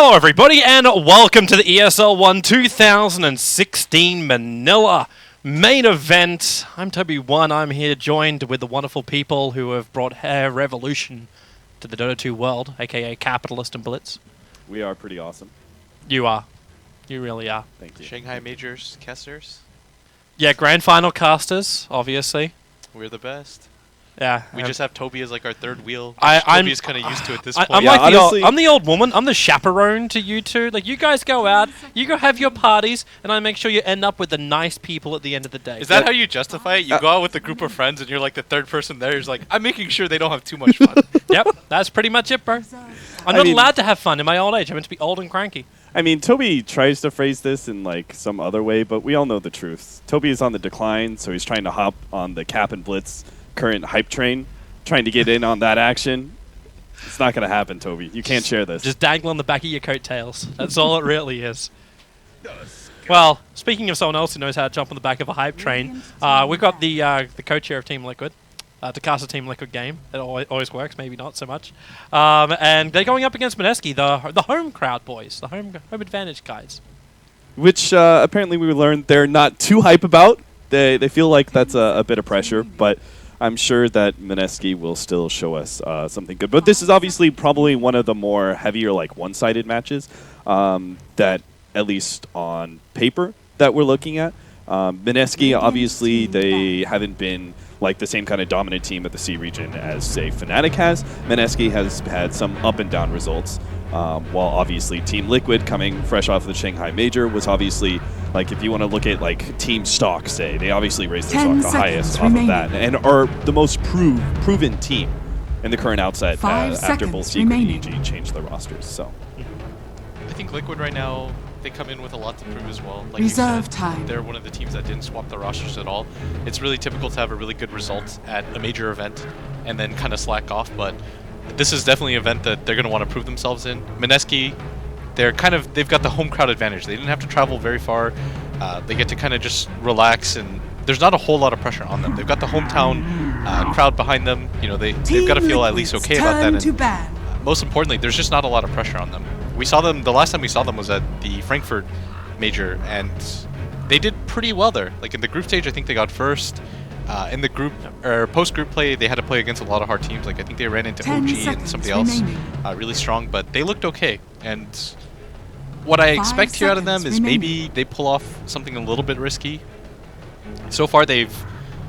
Hello everybody and welcome to the ESL One 2016 Manila main event. I'm Toby1. I'm here joined with the wonderful people who have brought hair revolution to the Dota 2 world, aka Capitalist and Blitz. We are pretty awesome. You are. You really are. Thank you. Shanghai Majors casters. Yeah, Grand Final casters, obviously. We're the best. Yeah. We just have Toby as like our third wheel. I'm Toby's kind of used to it at this I'm point. Yeah, like honestly- I'm the old woman. I'm the chaperone to you two. Like, you guys go out, you go have your parties, and I make sure you end up with the nice people at the end of the day. Is that how you justify it? You go out with a group of friends and you're like the third person there. You're like, I'm making sure they don't have too much fun. Yep, that's pretty much it, bro. I'm not allowed to have fun in my old age. I'm meant to be old and cranky. I mean, Toby tries to phrase this in like some other way, but we all know the truth. Toby is on the decline, so he's trying to hop on the Cap and Blitz current hype train, trying to get in on that action. It's not going to happen, Toby. You can't share this. Just dangle on the back of your coattails. That's all it really is. Well, speaking of someone else who knows how to jump on the back of a hype train, we've got the co-chair of Team Liquid, to cast a Team Liquid game. It always works, maybe not so much. And they're going up against Mineski, the home crowd boys, the home advantage guys. Which apparently we learned they're not too hype about. They feel like that's a bit of pressure, but I'm sure that Mineski will still show us something good. But this is obviously probably one of the more heavier, like, one-sided matches that, at least on paper, that we're looking at. Mineski, obviously, they haven't been like the same kind of dominant team at the C region as, say, Fnatic has. Mineski has had some up and down results, while obviously Team Liquid, coming fresh off of the Shanghai Major, was obviously, like, if you want to look at like team stock, say, they obviously raised their stock the highest off of that, and are the most proven team in the current outset after both Secret and EG changed their rosters. So I think Liquid right now, they come in with a lot to prove as well. Like Reserve you said, time. They're one of the teams that didn't swap the rosters at all. It's really typical to have a really good result at a major event and then kind of slack off, but this is definitely an event that they're going to want to prove themselves in. Mineski, they've got the home crowd advantage. They didn't have to travel very far. They get to kind of just relax, and there's not a whole lot of pressure on them. They've got the hometown crowd behind them. You know, they've got to feel at least okay about that. And most importantly, there's just not a lot of pressure on them. We saw them, the last time we saw them was at the Frankfurt Major, and they did pretty well there. Like in the group stage, I think they got first. In the group or post-group play, they had to play against a lot of hard teams. Like I think they ran into OG and somebody else really strong, but they looked okay. And what I expect here out of them is maybe they pull off something a little bit risky. So far, they've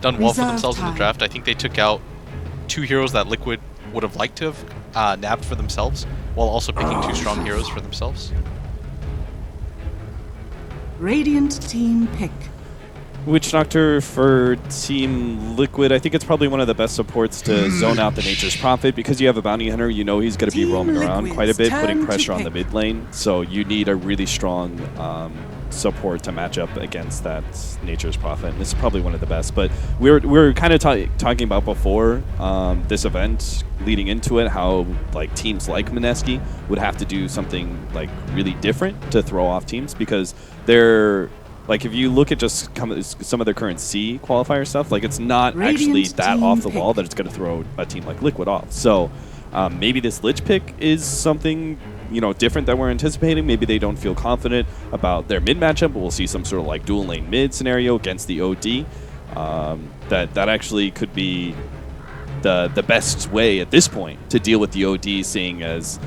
done well for themselves in the draft. I think they took out two heroes that Liquid would have liked to have nabbed for themselves, while also picking two strong heroes for themselves. Radiant team pick. Witch Doctor for Team Liquid, I think it's probably one of the best supports to zone out the Nature's Prophet, because you have a Bounty Hunter, you know he's going to be roaming around quite a bit, putting pressure on the mid lane, so you need a really strong support to match up against that Nature's Prophet, and this is probably one of the best. But we were kind of talking about before this event, leading into it, how like teams like Mineski would have to do something like really different to throw off teams, because they're like, if you look at just some of their current C qualifier stuff, like it's not actually that off the wall that it's going to throw a team like Liquid off. So maybe this Lich pick is something, you know, different that we're anticipating. Maybe they don't feel confident about their mid matchup, but we'll see some sort of like dual lane mid scenario against the OD. That actually could be the best way at this point to deal with the OD, seeing as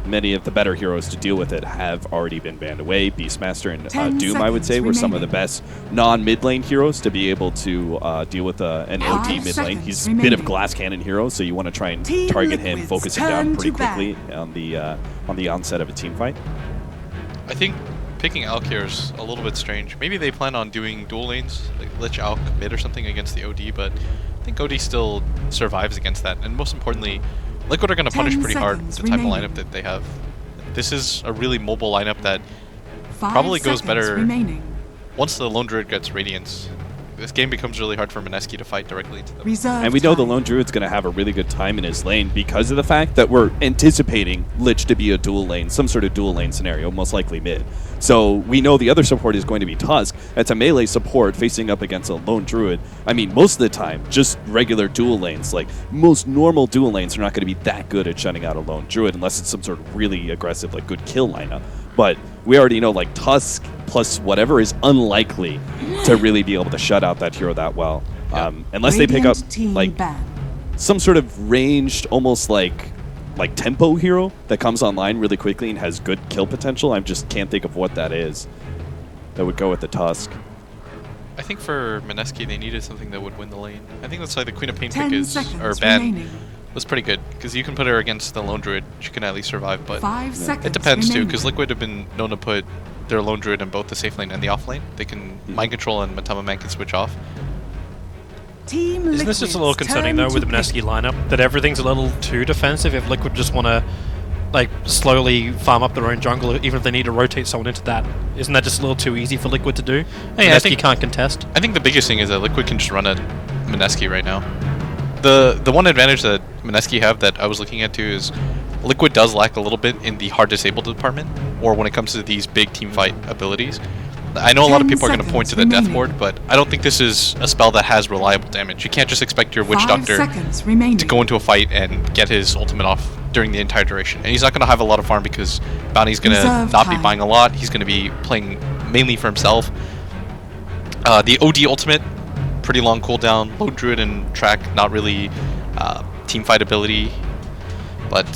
many of the better heroes to deal with it have already been banned away. Beastmaster and Doom, I would say, were some of the best non-mid lane heroes to be able to deal with an OD mid lane. He's a bit of glass cannon hero, so you want to try and target him, focus him down pretty quickly on the onset of a team fight. I think picking Alk here is a little bit strange. Maybe they plan on doing dual lanes, like Lich Alk mid or something against the OD, but I think OD still survives against that. And most importantly, Liquid are going to punish pretty hard the type of lineup that they have. This is a really mobile lineup that probably goes better once the Lone Druid gets Radiance. this game becomes really hard for Mineski to fight directly into them. Reserve And we know the time. Lone Druid's going to have a really good time in his lane because of the fact that we're anticipating Lich to be a dual lane, some sort of dual lane scenario, most likely mid. So we know the other support is going to be Tusk. That's a melee support facing up against a Lone Druid. I mean, most of the time, just regular dual lanes. Like, most normal dual lanes are not going to be that good at shutting out a Lone Druid unless it's some sort of really aggressive, like, good kill lineup. But we already know, like, Tusk plus whatever is unlikely to really be able to shut out that hero that well. Unless they pick up, Radiant team like, ban. some sort of ranged, almost like tempo hero that comes online really quickly and has good kill potential. I just can't think of what that is that would go with the Tusk. I think for Mineski, they needed something that would win the lane. I think that's why the Queen of Pain 10 pick is, seconds or ban, remaining. was pretty good. Because you can put her against the Lone Druid, she can at least survive, but 5 seconds it depends too, remaining. because Liquid have been known to put their Lone Druid in both the safe lane and the off lane. They can Mind Control and Matama Man can switch off. Team Isn't this just a little Liquid's concerning, turn though, with the to Mineski pick. lineup? That everything's a little too defensive if Liquid just want to, like, slowly farm up their own jungle, even if they need to rotate someone into that. Isn't that just a little too easy for Liquid to do? Hey, I Mineski think- can't contest. I think the biggest thing is that Liquid can just run at Mineski right now. The one advantage that Mineski have that I was looking at too is Liquid does lack a little bit in the hard disabled department, or when it comes to these big team fight abilities. I know a lot of 10 people are going to point to the seconds Death Ward, but I don't think this is a spell that has reliable damage. You can't just expect your Witch 5 Doctor seconds remaining. to go into a fight and get his ultimate off during the entire duration. And he's not going to have a lot of farm because Bounty's going to Reserve not be time. buying a lot. He's going to be playing mainly for himself. The OD ultimate, pretty long cooldown. Lone Druid and Track, not really team fight ability. But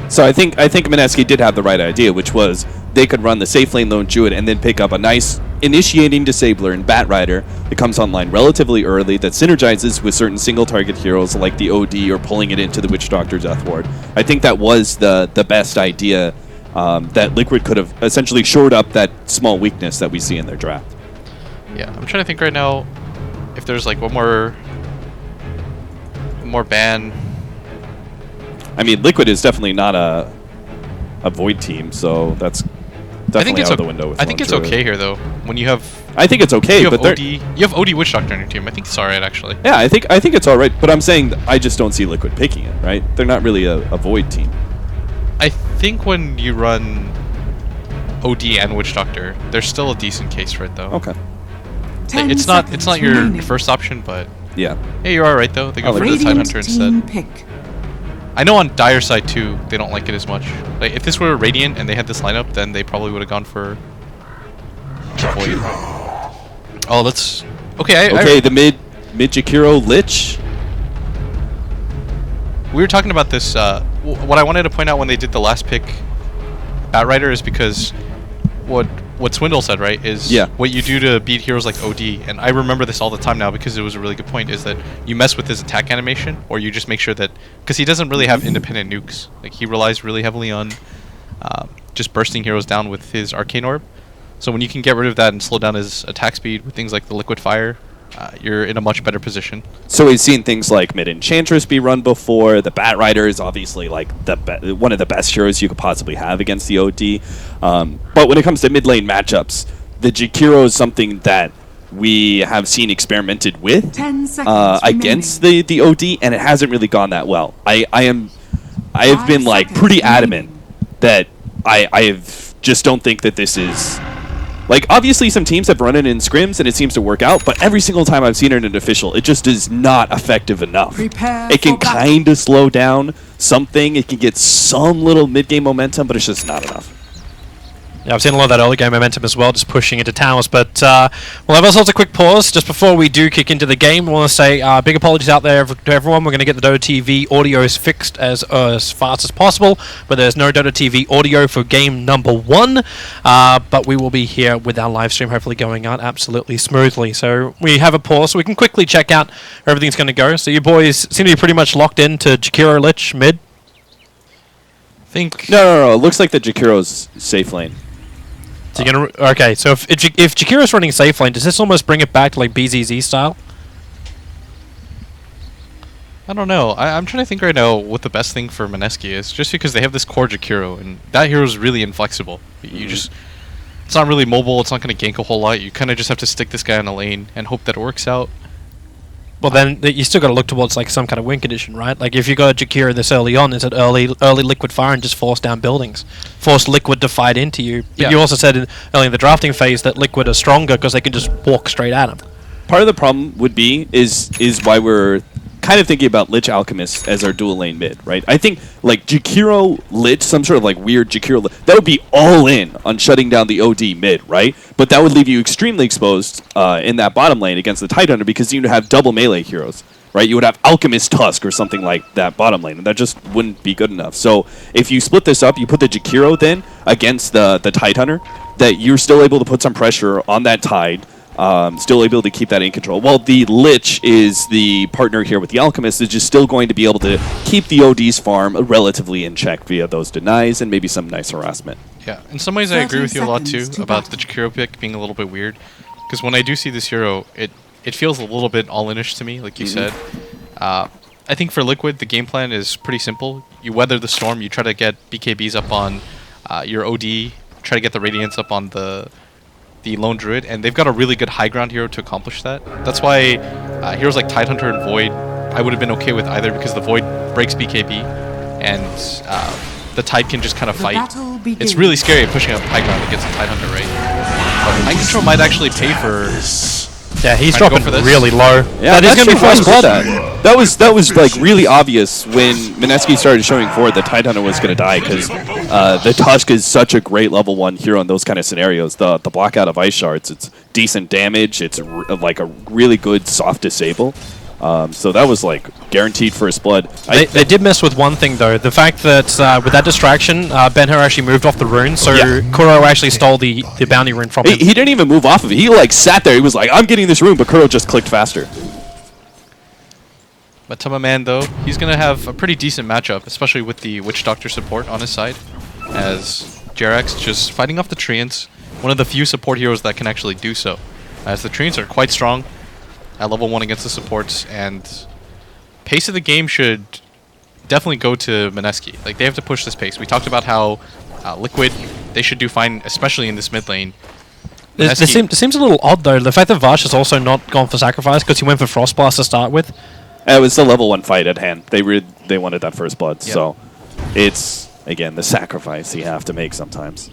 So I think Mineski did have the right idea, which was they could run the safe lane Lone Druid and then pick up a nice initiating disabler in Bat Rider that comes online relatively early that synergizes with certain single target heroes like the OD or pulling it into the Witch Doctor Death Ward. I think that was the best idea that Liquid could have essentially shored up that small weakness that we see in their draft. yeah, I'm trying to think right now if there's like one more ban. I mean, Liquid is definitely not a Void team, so that's I think definitely it's out of the window. With I think Lone it's Druid. okay here though. When you have I think it's okay, you have but they're- OD, you have OD Witch Doctor on your team. I think it's alright actually. yeah, I think it's all right. But I'm saying that I just don't see Liquid picking it. Right? They're not really a Void team. I think when you run OD and Witch Doctor, there's still a decent case for it though. Okay. 10 It's not seconds your remaining. first option, but Yeah. hey, you're alright though. They go I like for it. the Tide Radiant Hunter team instead. pick. I know on Dire side too, they don't like it as much. Like if this were Radiant and they had this lineup, then they probably would have gone for Void. Oh, that's okay. Okay, the mid Jakiro Lich. We were talking about this. What I wanted to point out when they did the last pick, Batrider, is because what Swindle said, right, is Yeah. what you do to beat heroes like OD, and I remember this all the time now because it was a really good point, is that you mess with his attack animation, or you just make sure that, because he doesn't really have independent nukes, like he relies really heavily on just bursting heroes down with his Arcane Orb. So when you can get rid of that and slow down his attack speed with things like the Liquid Fire, you're in a much better position. So we've seen things like Mid Enchantress be run before. The Bat Rider is obviously like one of the best heroes you could possibly have against the OD. But when it comes to mid lane matchups, the Jakiro is something that we have seen experimented with 10 seconds against remaining. the OD, and it hasn't really gone that well. I have 5 been like seconds pretty remaining. adamant that I just don't think that this is. Like, obviously some teams have run it in scrims and it seems to work out, but every single time I've seen it in official, it just is not effective enough. Prepare It can for battle. kind of slow down something, it can get some little mid-game momentum, but it's just not enough. Yeah, I've seen a lot of that early game momentum as well, just pushing into towers. But we'll have ourselves a quick pause just before we do kick into the game. I want to say big apologies out there to everyone. We're going to get the Dota TV audios fixed as fast as possible, but there's no Dota TV audio for game number 1. But we will be here with our live stream hopefully going on absolutely smoothly. So we have a pause so we can quickly check out how everything's going to go. So you boys seem to be pretty much locked into Jakiro Lich mid. think No. It looks like the Jakiro's safe lane. So you're gonna okay. So if Jakiro's running safe lane, does this almost bring it back to like BZZ style? I don't know. I'm trying to think right now what the best thing for Mineski is, just because they have this core Jakiro, and that hero is really inflexible. You just It's not really mobile. It's not going to gank a whole lot. You kind of just have to stick this guy in a lane and hope that it works out. Well, then you still got to look towards like some kind of win condition, right? Like if you got Jakiro this early on, is it early liquid fire and just force down buildings, force Liquid to fight into you? But Yeah. you also said early in the drafting phase that Liquid are stronger because they can just walk straight at them. Part of the problem would be is why we're kind of thinking about Lich Alchemist as our dual lane mid, right? I think like Jakiro Lich, some sort of like weird Jakiro Lich, that would be all in on shutting down the OD mid, right? But that would leave you extremely exposed in that bottom lane against the Tidehunter because you'd have double melee heroes, right? You would have Alchemist Tusk or something like that bottom lane, and that just wouldn't be good enough. So if you split this up, you put the Jakiro then against the Tidehunter, that you're still able to put some pressure on that Tide, still able to keep that in control. While the Lich is the partner here with the Alchemist, is just still going to be able to keep the OD's farm relatively in check via those denies and maybe some nice harassment. Yeah, in some ways I agree 30 with you a lot too seconds to about the battle. Jakiro pick being a little bit weird. Because when I do see this hero, it feels a little bit all-inish to me, like you said. I think for Liquid, the game plan is pretty simple. You weather the storm, you try to get BKBs up on your OD, try to get the Radiance up on the Lone Druid, and they've got a really good high ground hero to accomplish that. That's why heroes like Tidehunter and Void, I would have been okay with either because the Void breaks BKB, and the Tide can just kind of The fight. battle begins. It's really scary pushing up high ground against the Tidehunter, right? But Mind Control might actually pay for... Yeah, he's Trying to go dropping for this. really low. Yeah, that is that's going to be true. first blood. That was like really obvious when Mineski started showing forward that Tidehunter was going to die because the Tusk is such a great level 1 hero in those kind of scenarios. The blockout of Ice Shards, it's decent damage. It's like a really good soft disable. So that was like guaranteed first blood. They did mess with one thing though, the fact that with that distraction, Ben-Hur actually moved off the rune, so Kuro actually stole the bounty rune from him. He didn't even move off of it. He like sat there. He was like, "I'm getting this rune," but Kuro just clicked faster. But Tama Man, though, he's going to have a pretty decent matchup, especially with the Witch Doctor support on his side, as Jerax just fighting off the Treants, one of the few support heroes that can actually do so, as the Treants are quite strong at level 1 against the supports, and pace of the game should definitely go to Mineski. Like, they have to push this pace. We talked about how Liquid, they should do fine, especially in this mid lane. It seems a little odd though, the fact that Vash has also not gone for sacrifice because he went for Frostblast to start with. It was the level 1 fight at hand. They wanted that first blood, Yep. so it's again the sacrifice you have to make sometimes.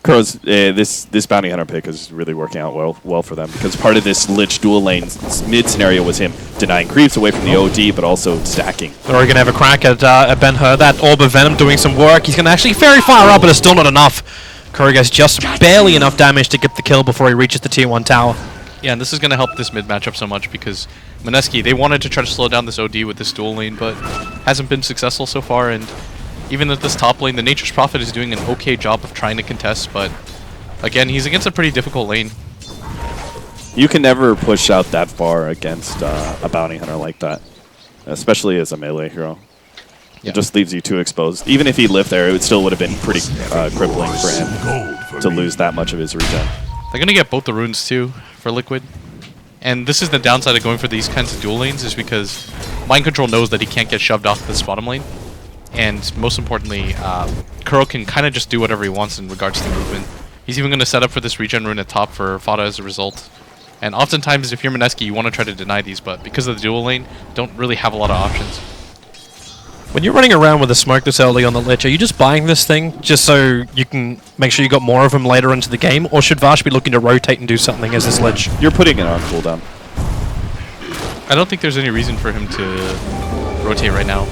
Kuro's this bounty hunter pick is really working out well for them because part of this Lich dual lane mid scenario was him denying creeps away from the OD, but also stacking. They're already going to have a crack at Ben-Hur. That Orb of Venom doing some work. He's going to actually fairy fire up, but it's still not enough. Kuro gets just barely enough damage to get the kill before he reaches the tier 1 tower. Yeah, and this is going to help this mid matchup so much because Mineski, they wanted to try to slow down this OD with this dual lane, but hasn't been successful so far, and even at this top lane, the Nature's Prophet is doing an okay job of trying to contest, but again, he's against a pretty difficult lane. You can never push out that far against a bounty hunter like that, especially as a melee hero. Yeah. It just leaves you too exposed. Even if he lived there, it still would have been pretty crippling for him to lose that much of his regen. They're going to get both the runes too for Liquid. And this is the downside of going for these kinds of dual lanes, is because Mind Control knows that he can't get shoved off this bottom lane. And most importantly, Kuro can kind of just do whatever he wants in regards to movement. He's even going to set up for this regen rune at top for Fada as a result. And oftentimes, if you're Mineski, you want to try to deny these, but because of the dual lane, don't really have a lot of options. When you're running around with a smoke this early on the Lich, are you just buying this thing just so you can make sure you got more of them later into the game, or should Vash be looking to rotate and do something as this Lich? You're putting it on cooldown. I don't think there's any reason for him to rotate right now.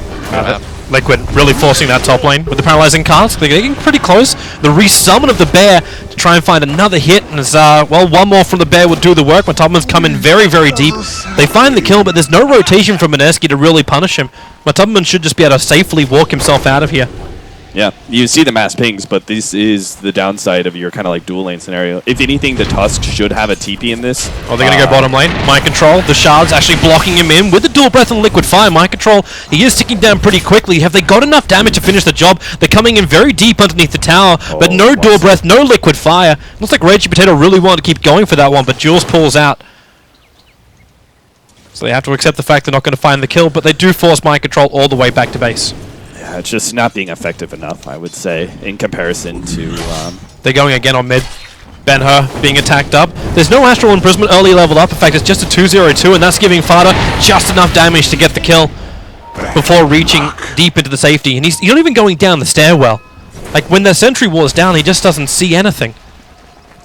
Liquid really forcing that top lane with the paralyzing cast. They're getting pretty close. The resummon of the bear to try and find another hit, and as well, one more from the bear will do the work. Matubman's come in very, very deep. They find the kill, but there's no rotation from Mineski to really punish him. Matubman should just be able to safely walk himself out of here. Yeah, you see the mass pings, but this is the downside of your kind of like dual lane scenario. If anything, the Tusk should have a TP in this. Oh, they're going to go bottom lane. Mind Control. The Shards actually blocking him in with the dual breath and liquid fire. Mind Control, he is ticking down pretty quickly. Have they got enough damage to finish the job? They're coming in very deep underneath the tower, but no dual breath, no liquid fire. Looks like Raging Potato really wanted to keep going for that one, but Jules pulls out. So they have to accept the fact they're not going to find the kill, but they do force Mind Control all the way back to base. it's just not being effective enough, I would say, in comparison to... They're going again on mid. Ben-Hur being attacked up. There's no Astral Imprisonment early leveled up. In fact, it's just a 2-0-2, and that's giving Fada just enough damage to get the kill before reaching deep into the safety. And he's not even going down the stairwell. Like, when the sentry wall is down, he just doesn't see anything.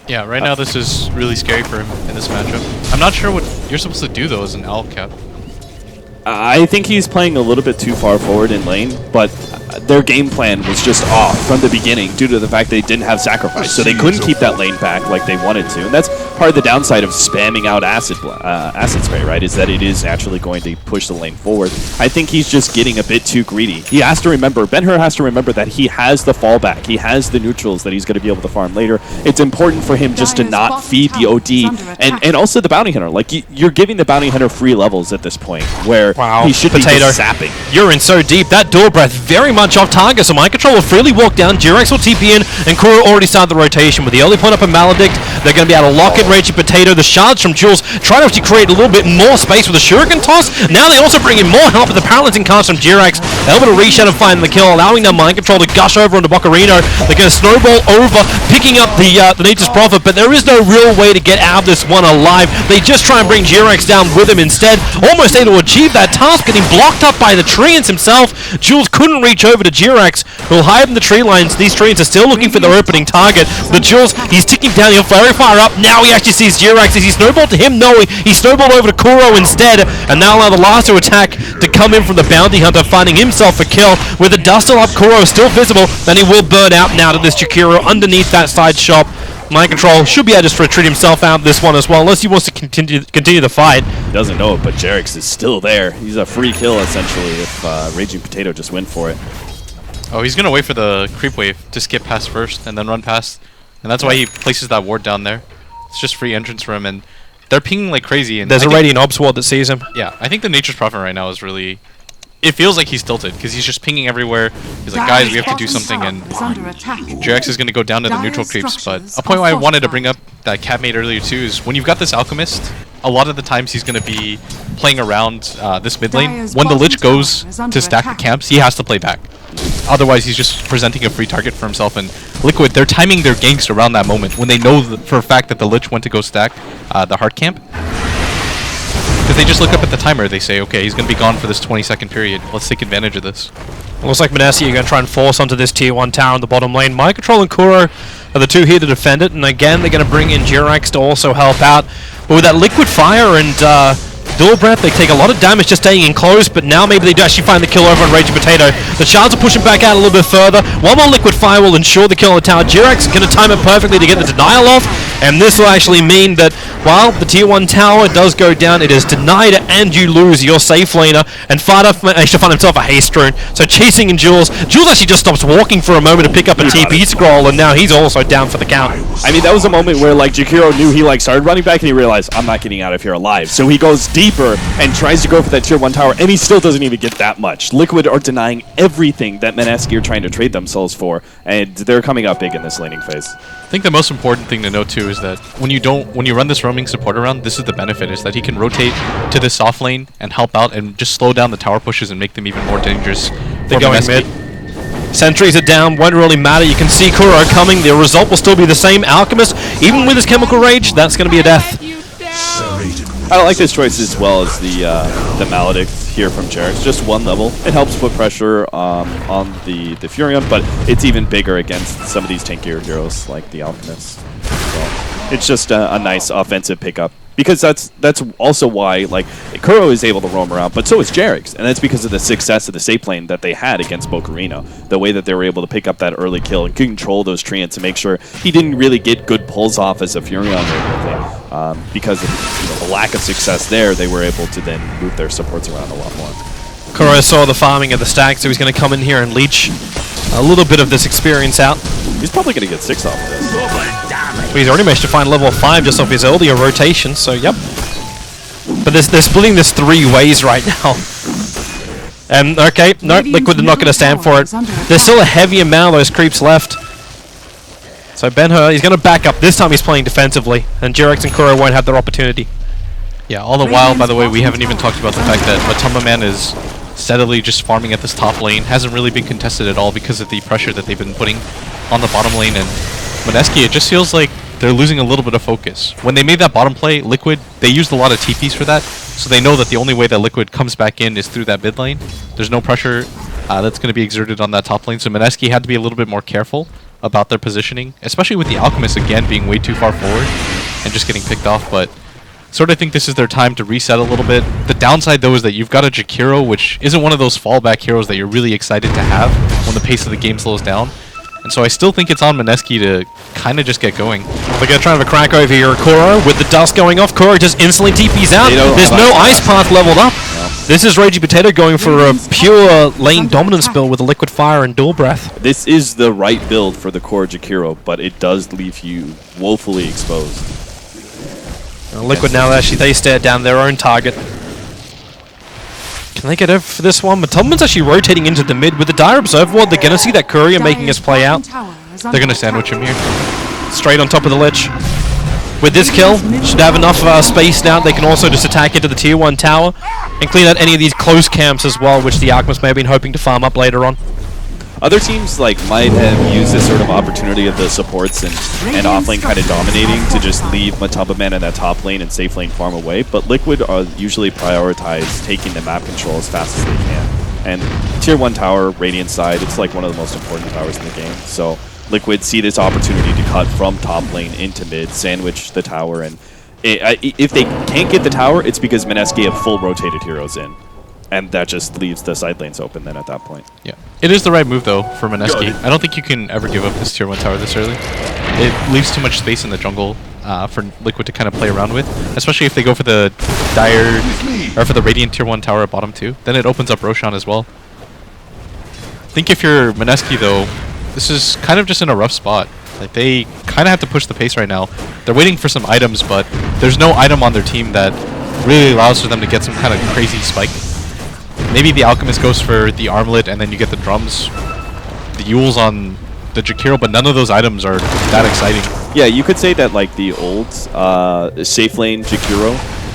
Yeah, right now this is really scary for him in this matchup. I'm not sure what you're supposed to do, though, as an Alp Cap. I think he's playing a little bit too far forward in lane, but their game plan was just off from the beginning due to the fact they didn't have sacrifice, so they couldn't keep that lane back like they wanted to. And that's part of the downside of spamming out acid spray, right? Is that it is naturally going to push the lane forward. I think he's just getting a bit too greedy. He has to remember, Ben-Hur has to remember that he has the fallback. He has the neutrals that he's going to be able to farm later. It's important for him just to not feed the OD and also the bounty hunter. Like, you're giving the bounty hunter free levels at this point where he should be just zapping. You're in so deep. That door breath very much off target, so Mind Control will freely walk down. Jirax will TP in, and Kuro already started the rotation. With the early point up in Maledict, they're going to be able to lock in Raging Potato. The shards from Jules try to actually create a little bit more space with the Shuriken toss. Now they also bring in more help with the Paralyzing cast from Jirax. They're able to reach out and find the kill, allowing their Mind Control to gush over onto Bocarino. They're going to snowball over, picking up the Nature's Prophet, but there is no real way to get out of this one alive. They just try and bring Jirax down with him instead, almost able to achieve that task, getting blocked up by the Treants himself. Jules couldn't reach over to Jirax, who'll hide in the tree lines. These Treants are still looking for their opening target, but Jules, he's ticking down, he'll very far up. Now he actually sees Jirax. As he snowballed to him, no, he snowballed over to Kuro instead, and now allow the Lasso attack to come in from the Bounty Hunter, finding himself a kill. With the dust still up, Kuro still visible, and he will burn out now to this Jakiro underneath that side shop. Mind Control should be able to just retreat himself out of this one as well, unless he wants to continue the fight. He doesn't know it, but Jirax is still there. He's a free kill, essentially, if Raging Potato just went for it. Oh, he's going to wait for the creep wave to skip past first and then run past. And that's why he places that ward down there. It's just free entrance for him, and they're pinging like crazy. And there's a Radiant Obs ward that sees him. Yeah, I think the Nature's Prophet right now is really... It feels like he's tilted, because he's just pinging everywhere. He's like, guys, we have to do something, and Jirax is going to go down to the neutral creeps. But a point I wanted to bring up that Cat made earlier too is when you've got this Alchemist, a lot of the times he's going to be playing around this mid lane. When the Lich goes to stack the camps, he has to play back. Otherwise, he's just presenting a free target for himself. And Liquid, they're timing their ganks around that moment when they know for a fact that the Lich went to go stack the Heart Camp. Because they just look up at the timer, they say, okay, he's going to be gone for this 20-second period. Let's take advantage of this. Looks like Manassi are going to try and force onto this tier 1 tower in the bottom lane. Mind Control and Kuro are the two here to defend it, and again, they're going to bring in Jirax to also help out. But with that Liquid Fire and Dual Breath, they take a lot of damage just staying enclosed, but now maybe they do actually find the kill over on Raging Potato. The shards are pushing back out a little bit further. One more Liquid Fire will ensure the kill on the tower. Jirax is going to time it perfectly to get the denial off, and this will actually mean that while the tier 1 tower does go down, it is denied and you lose your safe laner, and Fada managed to find himself a haste rune. So chasing in Jules actually just stops walking for a moment to pick up a TP scroll, and now he's also down for the count. I mean, that was a moment where like Jakiro knew he like started running back and he realized, I'm not getting out of here alive. So he goes deeper and tries to go for that tier 1 tower, and he still doesn't even get that much. Liquid are denying everything that Manasky are trying to trade themselves for, and they're coming up big in this laning phase. I think the most important thing to note too is that when you run this roaming support around, this is the benefit, is that he can rotate to the soft lane and help out and just slow down the tower pushes and make them even more dangerous. They're going mid. Sentries are down, won't really matter. You can see Kuro coming. The result will still be the same. Alchemist, even with his Chemical Rage, that's going to be a death. I like this choice as well as the Maledict here from Jirax. Just one level. It helps put pressure on the Furion, but it's even bigger against some of these tankier heroes like the Alchemist. So it's just a nice offensive pickup. Because that's also why like Kuro is able to roam around, but so is Jirax, and that's because of the success of the safe lane that they had against Bocarino. The way that they were able to pick up that early kill and control those treants and make sure he didn't really get good pulls off as a Furion or anything. Because of the lack of success there, they were able to then move their supports around a lot more. Kuro saw the farming of the stack, so he's going to come in here and leech a little bit of this experience out. He's probably going to get 6 off of this. But he's already managed to find level 5 just off his earlier rotation, so yep. But they're splitting this 3 ways right now. And okay, no, Liquid are not going to stand for it. There's still a heavy amount of those creeps left. So Ben-Hur, he's going to back up. This time he's playing defensively, and Jirax and Kuro won't have their opportunity. Yeah, all the while, by the way, we haven't even talked about the fact that Matumba Man is steadily just farming at this top lane. Hasn't really been contested at all because of the pressure that they've been putting on the bottom lane. And Moneski, it just feels like they're losing a little bit of focus. When they made that bottom play, Liquid, they used a lot of TPs for that, so they know that the only way that Liquid comes back in is through that mid lane. There's no pressure that's going to be exerted on that top lane, so Moneski had to be a little bit more careful about their positioning, especially with the Alchemist again being way too far forward and just getting picked off. But sort of think this is their time to reset a little bit. The downside though is that you've got a Jakiro, which isn't one of those fallback heroes that you're really excited to have when the pace of the game slows down. And so I still think it's on Moneski to kind of just get going. They're going to try to have a crack over here. Kuro with the dust going off. Kuro just instantly TPs out. There's no ice path leveled up. No. This is Raging Potato going for a pure lane dominance build with a Liquid Fire and Dual Breath. This is the right build for the core Jakiro, but it does leave you woefully exposed. Liquid now, actually, they stare down their own target. Can they get over for this one? But Tubman's actually rotating into the mid with the Dire Observer Ward. They're going to see that Courier making his play out. They're going to sandwich him here. Straight on top of the Lich. With this kill, should have enough space now. They can also just attack into the tier 1 tower and clean out any of these close camps as well, which the Alchemist may have been hoping to farm up later on. Other teams might have used this sort of opportunity of the supports and offlane kind of dominating to just leave Matamba Man in that top lane and safe lane farm away, but Liquid usually prioritize taking the map control as fast as they can. And tier 1 tower, Radiant side, it's like one of the most important towers in the game. So Liquid see this opportunity to cut from top lane into mid, sandwich the tower, and if they can't get the tower, it's because Moneski have full rotated heroes in. And that just leaves the side lanes open then at that point. Yeah, it is the right move though for Moneski. I don't think you can ever give up this tier 1 tower this early. It leaves too much space in the jungle for Liquid to kind of play around with, especially if they go for the Dire or for the Radiant tier 1 tower at bottom 2. Then it opens up Roshan as well. I think if you're Moneski though, this is kind of just in a rough spot. Like they kind of have to push the pace right now. They're waiting for some items, but there's no item on their team that really allows for them to get some kind of crazy spike. Maybe the Alchemist goes for the armlet and then you get the drums, the Yules on the Jakiro, but none of those items are that exciting. Yeah, you could say that like the old safe lane Jakiro,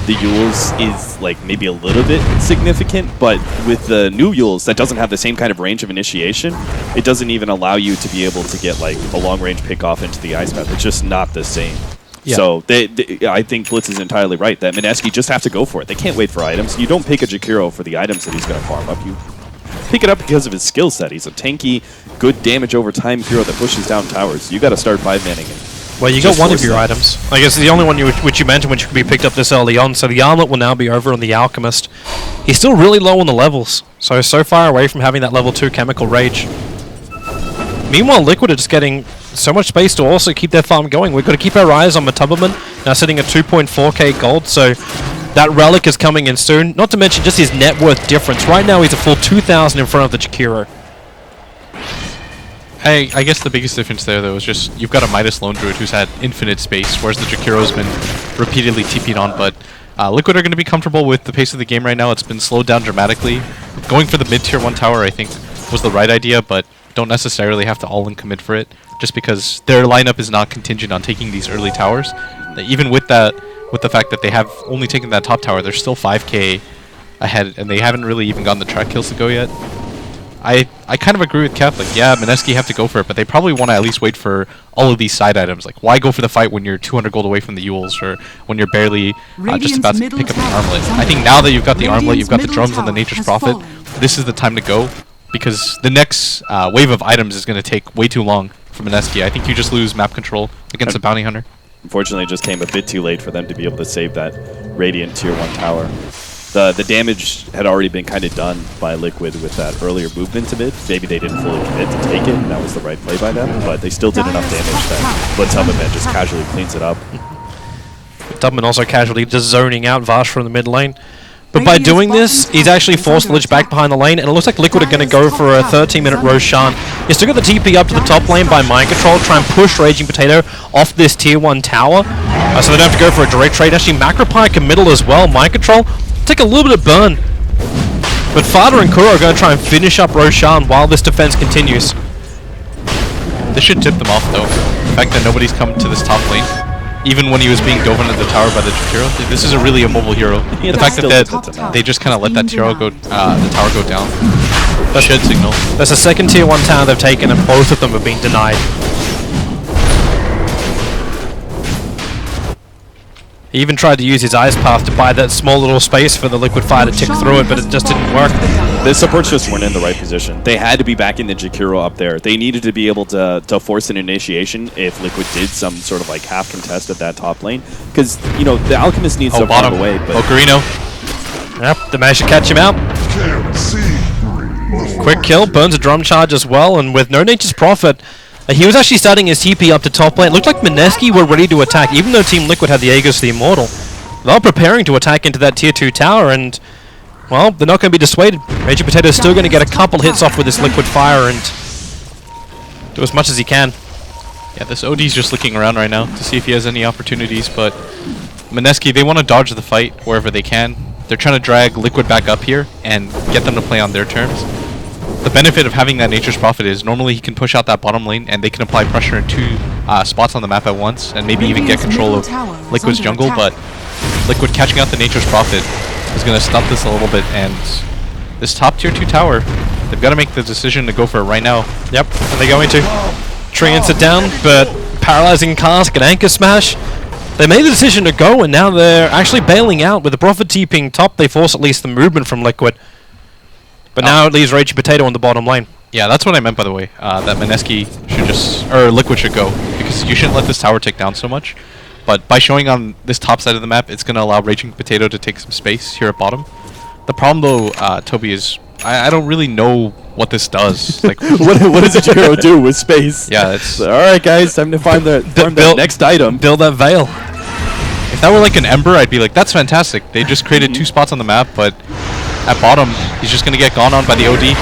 the Yules is like maybe a little bit significant, but with the new Yules that doesn't have the same kind of range of initiation, it doesn't even allow you to be able to get like a long range pick off into the ice path. It's just not the same. Yeah. So I think Blitz is entirely right that Moneski just have to go for it. They can't wait for items. You don't pick a Jakiro for the items that he's going to farm up. You pick it up because of his skill set. He's a tanky, good damage over time hero that pushes down towers. You got to start 5-manning him. Well, you got one of your items. I guess the only one which you mentioned which could be picked up this early on. So the armlet will now be over on the Alchemist. He's still really low on the levels. So far away from having that level 2 Chemical Rage. Meanwhile, Liquid are just getting so much space to also keep their farm going. We've got to keep our eyes on Matumberman, now sitting at 2.4k gold, so that Relic is coming in soon. Not to mention just his net worth difference. Right now he's a full 2,000 in front of the Jakiro. I guess the biggest difference there, though, is just you've got a Midas Lone Druid who's had infinite space, whereas the Jakiro's been repeatedly TP'd on, but Liquid are going to be comfortable with the pace of the game right now. It's been slowed down dramatically. Going for the mid-tier 1 tower, I think, was the right idea, but don't necessarily have to all-in commit for it, just because their lineup is not contingent on taking these early towers. Even with that, with the fact that they have only taken that top tower, they're still 5k ahead, and they haven't really even gotten the track kills to go yet. I kind of agree with Kev. Like, yeah, Moneski have to go for it, but they probably want to at least wait for all of these side items. Like, why go for the fight when you're 200 gold away from the Yules, or when you're barely just about to pick up the armlet? I think now that you've got the armlet, you've got the drums and the Nature's Prophet, this is the time to go, because the next wave of items is going to take way too long for Moneski. I think you just lose map control against a Bounty Hunter. Unfortunately, it just came a bit too late for them to be able to save that Radiant tier 1 tower. The damage had already been kind of done by Liquid with that earlier movement to mid. Maybe they didn't fully commit to take it, and that was the right play by them, but they still did enough damage that Blitzhelmet just casually cleans it up. Tubman also casually just zoning out Vash from the mid lane. But by doing this, he's actually forced Lich back behind the lane, and it looks like Liquid are going to go for a 13-minute Roshan. You still got the TP up to the top lane by Mind Control, try and push Raging Potato off this tier 1 tower. So they don't have to go for a direct trade. Actually, Macropie can middle as well. Mind Control, take a little bit of burn. But Fada and Kuro are going to try and finish up Roshan while this defense continues. This should tip them off, though. The fact that nobody's come to this top lane. even when he was being dove into the tower by the Jakiro. This is a really immobile hero. Yeah, The fact still that it's enough. they just kind of let that Tiro go, the tower go down, that should signal. That's the second tier 1 tower they've taken, and both of them have been denied. He even tried to use his Ice Path to buy that small little space for the Liquid Fire to tick through it, but it just didn't work. The supports just weren't in the right position. They had to be backing the Jakiro up there. They needed to be able to force an initiation if Liquid did some sort of like half contest at that top lane. Because, you know, the Alchemist needs to Bottom. run away. But Ocarino. Yep, they managed to catch him out. Quick kill, burns a drum charge as well, and with no Nature's Prophet, he was actually starting his TP up to top lane. It looked like Mineski were ready to attack, even though Team Liquid had the Aegis the Immortal. They were preparing to attack into that tier 2 tower, and, well, they're not going to be dissuaded. Raging Potato is still going to get a couple hits off with this Liquid Fire and do as much as he can. Yeah, this OD's just looking around right now to see if he has any opportunities, but Mineski, they want to dodge the fight wherever they can. They're trying to drag Liquid back up here and get them to play on their terms. The benefit of having that Nature's Prophet is normally he can push out that bottom lane and they can apply pressure in 2 spots on the map at once and maybe even get control of Liquid's jungle, but Liquid catching out the Nature's Prophet is going to stop this a little bit, and this top tier 2 tower, they've got to make the decision to go for it right now. Yep, and they're going to. Treants it down, but Paralyzing Cask and Anchor Smash, they made the decision to go, and now they're actually bailing out. With the Prophet TPing top, they force at least the movement from Liquid. But now it leaves Raging Potato on the bottom lane. Yeah, that's what I meant, by the way. That Mineski should just, or Liquid should go, because you shouldn't let this tower tick down so much. But by showing on this top side of the map, it's going to allow Raging Potato to take some space here at bottom. The problem, though, Toby, is I don't really know what this does. Like, what does a Jakiro do with space? Yeah, it's All right, guys, time to find the next item. Build that Veil. if that were like an Ember, I'd be like, that's fantastic. They just created 2 spots on the map, but at bottom, he's just going to get gone on by the OD.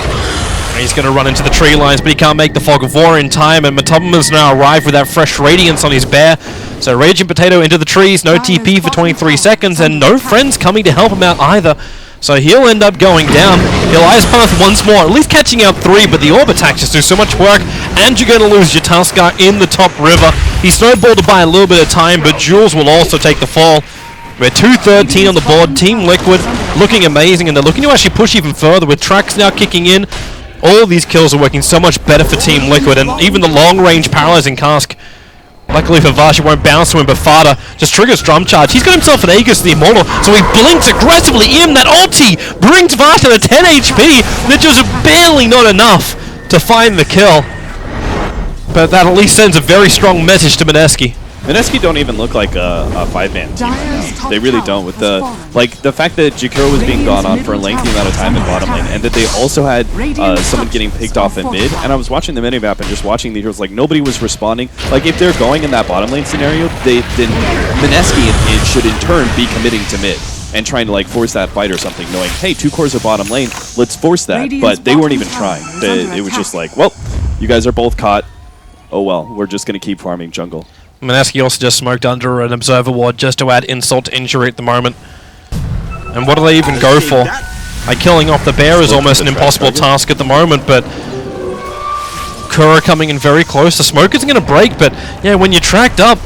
He's going to run into the tree lines, but he can't make the Fog of War in time, and Matoma's now arrived with that fresh Radiance on his bear. So Raging Potato into the trees, no TP for 23 seconds, and no friends coming to help him out either. So he'll end up going down. He'll Ice Path once more, at least catching out 3, but the Orb attacks just do so much work, and you're going to lose your Tuskar in the top river. He snowballed to buy a little bit of time, but Jules will also take the fall. We're 2-13 on the board. Team Liquid looking amazing, and they're looking to actually push even further with Trax now kicking in. All of these kills are working so much better for Team Liquid, and even the long-range Paralyzing Cask. Luckily for Vash, it won't bounce to him, but Fada just triggers Drum Charge. He's got himself an Aegis the Immortal, so he blinks aggressively in. That ulti brings Vash to 10 HP. That just barely not enough to find the kill. But that at least sends a very strong message to Mineski. Mineski don't even look like a 5-man team right now. They really don't. With the fact that Jakiro was being gone on for a lengthy amount of time in bottom lane, and that they also had someone getting picked off in mid. And I was watching the minimap and just watching the heroes, like nobody was responding. Like if they're going in that bottom lane scenario, then Mineski should in turn be committing to mid and trying to like force that fight or something, knowing, hey, 2 cores are bottom lane, let's force that. But they weren't even trying. It was just like, well, you guys are both caught. Oh well, we're just gonna keep farming jungle. Mineski also just smoked under an Observer Ward just to add insult to injury at the moment. And what do they even go for? Like, killing off the bear is almost an impossible task at the moment, but Kura coming in very close. The smoke isn't going to break, but yeah, when you're tracked up,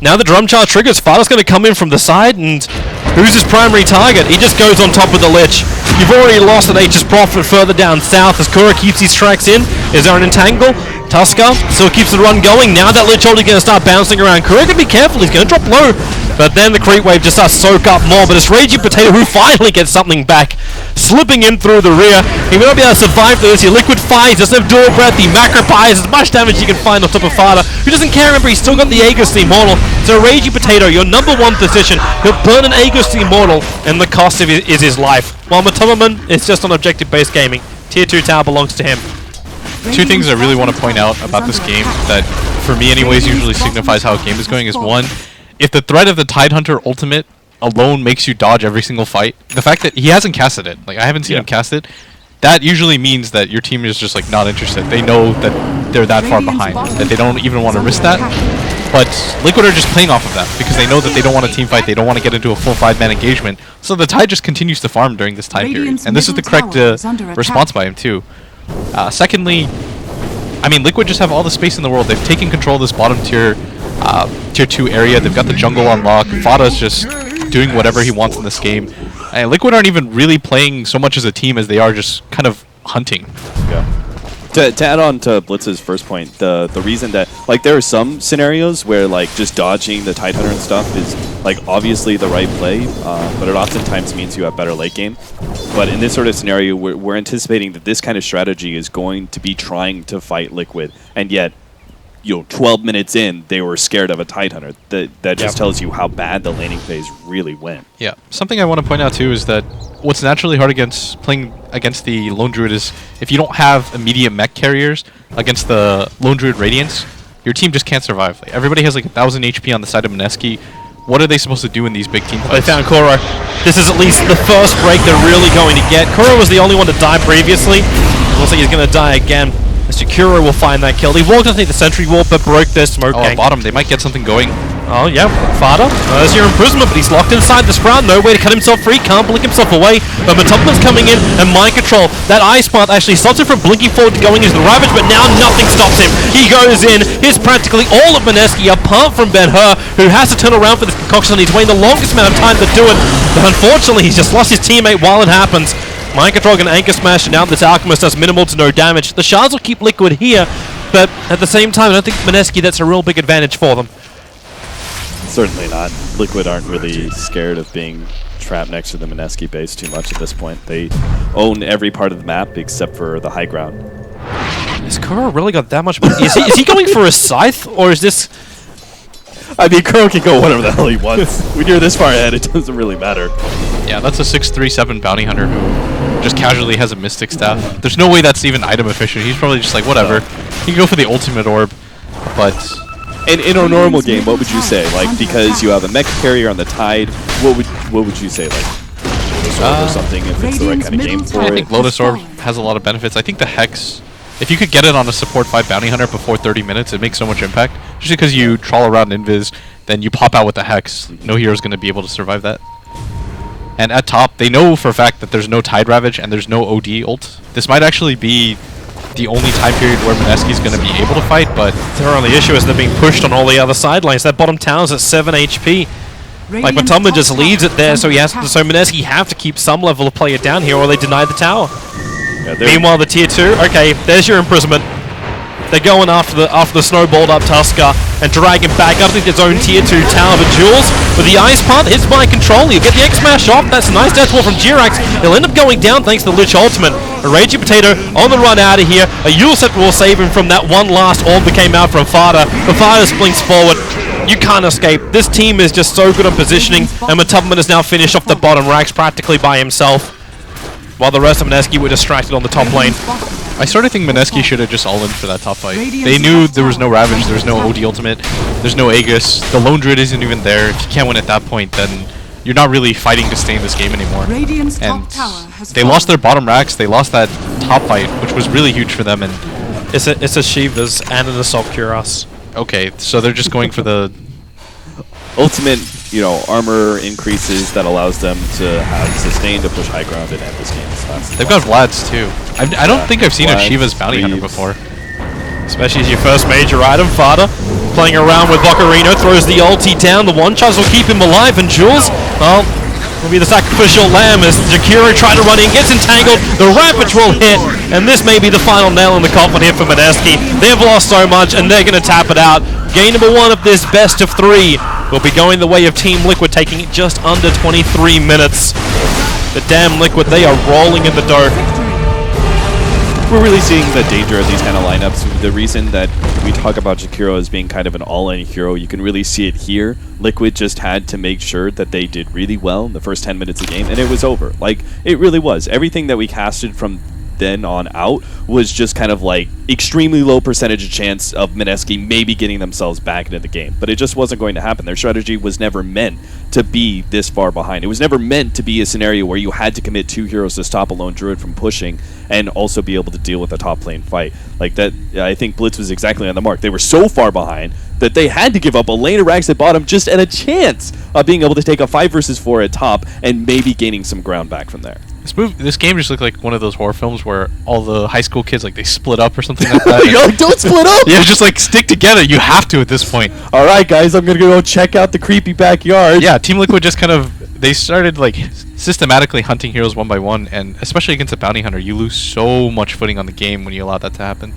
now the Drum Charge triggers. Fada's going to come in from the side, and who's his primary target? He just goes on top of the Lich. You've already lost an Nature's Prophet further down south as Kura keeps his tracks in. Is there an entangle? Tuskar still keeps the run going. Now that Lich Holder going to start bouncing around. Kura can be careful, he's going to drop low. But then the creep wave just starts to soak up more. But it's Raging Potato who finally gets something back. Slipping in through the rear. He may not be able to survive through this. He Liquid Fire, he doesn't have dual breath. He macro pies as much damage you can find on top of Fada, who doesn't care. Remember, he's still got the Aegis the Immortal. So Raging Potato, your #1 position. He'll burn an Aegis the Immortal, and the cost of it is his life. While Matomaman is just on objective-based gaming. Tier 2 tower belongs to him. 2 things I really want to point out about this game that, for me anyways, usually signifies how a game is going is 1, if the threat of the Tidehunter ultimate alone makes you dodge every single fight, the fact that he hasn't casted it, like I haven't seen him cast it, that usually means that your team is just like not interested. They know that they're that far behind, that they don't even want to risk that. But Liquid are just playing off of that because they know that they don't want a team fight, they don't want to get into a full 5-man engagement, so the Tide just continues to farm during this time period. And this is the correct response by him too. Secondly, I mean, Liquid just have all the space in the world. They've taken control of this bottom tier tier 2 area. They've got the jungle on lock. Fada's just doing whatever he wants in this game. And Liquid aren't even really playing so much as a team as they are just kind of hunting. Yeah. To add on to Blitz's first point, the reason that, like, there are some scenarios where, like, just dodging the Tidehunter and stuff is, like, obviously the right play, but it oftentimes means you have better late game. But in this sort of scenario, we're anticipating that this kind of strategy is going to be trying to fight Liquid, and yet, 12 minutes in, they were scared of a Tidehunter. That just tells you how bad the laning phase really went. Yeah. Something I want to point out, too, is that what's naturally hard playing against the Lone Druid is if you don't have immediate mech carriers against the Lone Druid Radiance, your team just can't survive. Like, everybody has like 1,000 HP on the side of Mineski. What are they supposed to do in these big team fights? They found Kuro. This is at least the first break they're really going to get. Kuro was the only one to die previously. It looks like he's going to die again. Kuro will find that kill. He walked underneath the sentry wall, but broke their smoke Oh, gang. bottom. They might get something going. Oh, yeah. Fada, there's your imprisonment, but he's locked inside the Sprout. No way to cut himself free. Can't blink himself away. But Matupman's coming in, and mind control. That ice path actually stops him from blinking forward to going into the Ravage, but now nothing stops him. He goes in. Here's practically all of Mineski, apart from Ben-Hur, who has to turn around for this concoction. He's waiting the longest amount of time to do it. But unfortunately, he's just lost his teammate while it happens. Mind control can anchor smash, and now this Alchemist does minimal to no damage. The shards will keep Liquid here, but at the same time, I don't think Mineski, that's a real big advantage for them. Certainly not. Liquid aren't really scared of being trapped next to the Mineski base too much at this point. They own every part of the map except for the high ground. Has Kuro really got that much money? Is he going for a scythe, or is this... I mean, Kuro can go whatever the hell he wants. When you're this far ahead, it doesn't really matter. Yeah, that's a 637 bounty hunter who just casually has a mystic staff. There's no way that's even item efficient. He's probably just like, whatever. He can go for the ultimate orb, but... And in a normal game, what would you say? Like, because you have a mech carrier on the Tide, what would you say? Like, Lotus Orb or something, if it's the right kind of game for I it? think Lotus Orb has a lot of benefits. I think the Hex, if you could get it on a support 5 bounty hunter before 30 minutes, it makes so much impact. Just because you trawl around Invis, then you pop out with the Hex. No hero's going to be able to survive that. And at top, they know for a fact that there's no Tide Ravage and there's no OD ult. This might actually be the only time period where Mineski's going to be able to fight, but... Their only issue is they're being pushed on all the other side lanes. That bottom tower's at 7 HP. Like, Matupman just leaves it there, so Mineski have to keep some level of player down here, or they deny the tower. Yeah, Meanwhile, the tier 2, okay, there's your imprisonment. They're going after the snowballed up Tusker and dragging back underneath its own tier 2 tower. But Jules, with the ice path, hits by control. He'll get the X-Smash off. That's a nice death wall from Jirax. He'll end up going down thanks to the Lich ultimate. A Raging Potato on the run out of here. A Yule Scepter will save him from that one last orb that came out from Fada. But Fada splints forward. You can't escape. This team is just so good on positioning, and Matupman has now finished off the bottom racks practically by himself, while the rest of Mineski were distracted on the top lane. I sort of think Mineski should have just all in for that top fight. They knew there was no Ravage, there was no OD ultimate, there's no Aegis, the Lone Druid isn't even there. If you can't win at that point, then you're not really fighting to stay in this game anymore. And they lost their bottom racks, they lost that top fight, which was really huge for them. And It's a Shivas and an Assault Cuirass. okay, so they're just going for the... ultimate, armor increases that allows them to have sustain to push high ground and end this game as fast as They've got possible. Vlads too. I don't think I've seen a Vlads, Shiva's bounty hunter Reeves. before. Especially as your first major item. Fada playing around with Bocarino, throws the ulti down. The one-shots will keep him alive, and Jules, well, will be the sacrificial lamb as Jakiro tries to run in, gets entangled. The Ravage will hit, and this may be the final nail in the coffin here for Mineski. They've lost so much, and they're going to tap it out. Game number 1 of this best of 3 will be going the way of Team Liquid, taking it just under 23 minutes. The damn Liquid, they are rolling in the dough. We're really seeing the danger of these kind of lineups. The reason that we talk about Jakiro as being kind of an all-in hero, you can really see it here. Liquid just had to make sure that they did really well in the first 10 minutes of the game, and it was over. Like, it really was. Everything that we casted from then on out was just kind of like extremely low percentage of chance of Mineski maybe getting themselves back into the game. But it just wasn't going to happen. Their strategy was never meant to be this far behind. It was never meant to be a scenario where you had to commit 2 heroes to stop a lone druid from pushing and also be able to deal with a top lane fight. Like that, I think Blitz was exactly on the mark. They were so far behind that they had to give up a lane of Rags at bottom just at a chance of being able to take a 5 versus 4 at top and maybe gaining some ground back from there. This game just looked like one of those horror films where all the high school kids like they split up or something like that. You're like, don't split up! Yeah, just like stick together. You have to at this point. All right, guys, I'm gonna go check out the creepy backyard. Yeah, Team Liquid just kind of they started like systematically hunting heroes one by one, and especially against a bounty hunter, you lose so much footing on the game when you allow that to happen.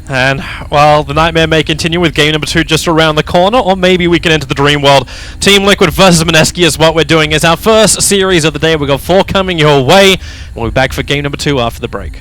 And, well, the nightmare may continue with game number 2 just around the corner, or maybe we can enter the dream world. Team Liquid versus Mineski is what we're doing. It's our first series of the day. We've got 4 coming your way, and we'll be back for game number 2 after the break.